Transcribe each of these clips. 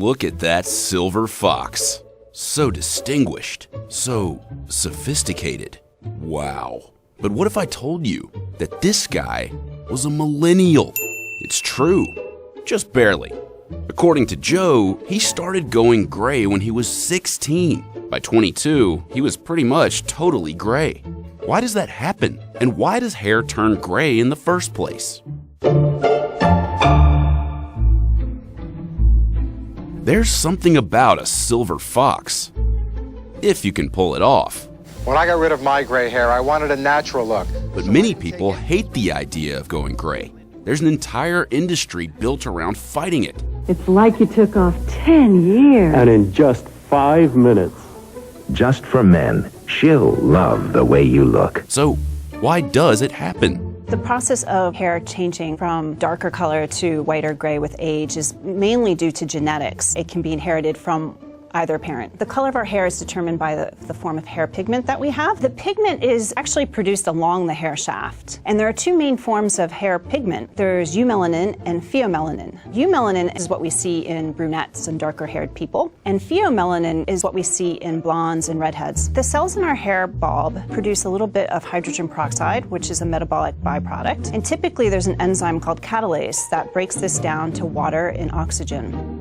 look at that silver fox. So distinguished, so sophisticated. Wow. But what if I told you that this guy was a millennial? It's true, just barely. According to Joe, he started going gray when he was 16. By 22, he was pretty much totally gray. Why does that happen? And why does hair turn gray in the first place? There's something about a silver fox, if you can pull it off. When I got rid of my gray hair, I wanted a natural look. But many people hate the idea of going gray. There's an entire industry built around fighting it. It's like you took off 10 years. And in just 5 minutes. Just for men, she'll love the way you look. So why does it happen? The process of hair changing from darker color to whiter gray with age is mainly due to genetics. It can be inherited from either parent. The color of our hair is determined by the form of hair pigment that we have. The pigment is actually produced along the hair shaft. And there are two main forms of hair pigment. There's eumelanin and pheomelanin. Eumelanin is what we see in brunettes and darker haired people. And pheomelanin is what we see in blondes and redheads. The cells in our hair bulb produce a little bit of hydrogen peroxide, which is a metabolic byproduct. And typically there's an enzyme called catalase that breaks this down to water and oxygen.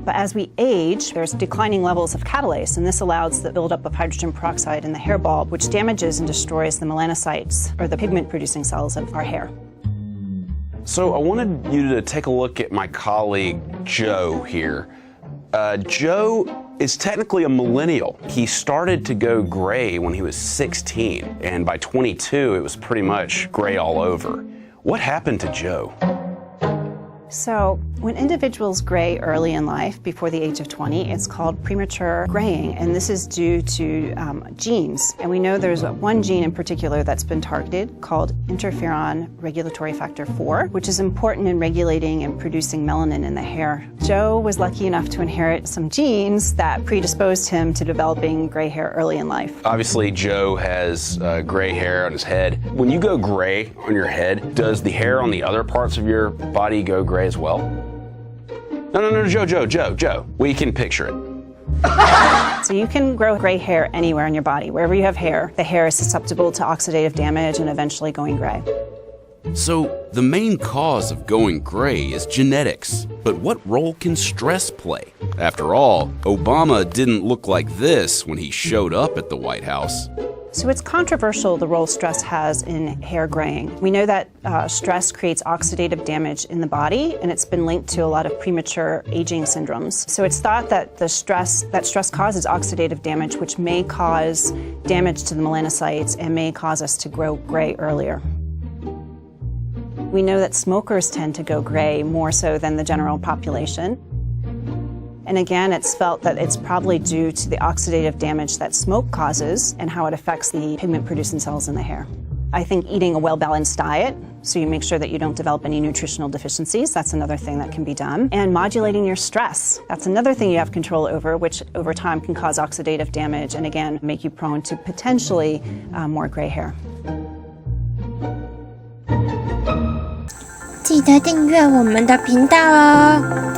But as we age, there's declining levels of catalase, and this allows the buildup of hydrogen peroxide in the hair bulb, which damages and destroys the melanocytes, or the pigment-producing cells of our hair. So I wanted you to take a look at my colleague, Joe, here. Joe is technically a millennial. He started to go gray when he was 16, and by 22, it was pretty much gray all over. What happened to Joe? So when individuals gray early in life, before the age of 20, it's called premature graying, and this is due to genes. And we know there's one gene in particular that's been targeted called interferon regulatory factor 4, which is important in regulating and producing melanin in the hair. Joe was lucky enough to inherit some genes that predisposed him to developing gray hair early in life. Obviously, Joe has gray hair on his head. When you go gray on your head, does the hair on the other parts of your body go gray as well? No, Joe. We can picture it. So you can grow gray hair anywhere in your body. Wherever you have hair, the hair is susceptible to oxidative damage and eventually going gray. So the main cause of going gray is genetics. But what role can stress play? After all, Obama didn't look like this when he showed up at the White House. So it's controversial the role stress has in hair graying. We know that stress creates oxidative damage in the body, and it's been linked to a lot of premature aging syndromes. So it's thought that stress causes oxidative damage, which may cause damage to the melanocytes and may cause us to grow gray earlier. We know that smokers tend to go gray more so than the general population. And again, it's felt that it's probably due to the oxidative damage that smoke causes and how it affects the pigment-producing cells in the hair. I think eating a well-balanced diet, so you make sure that you don't develop any nutritional deficiencies, that's another thing that can be done. And modulating your stress, that's another thing you have control over, which over time can cause oxidative damage and again, make you prone to potentially more gray hair. 记得订阅我们的频道哦。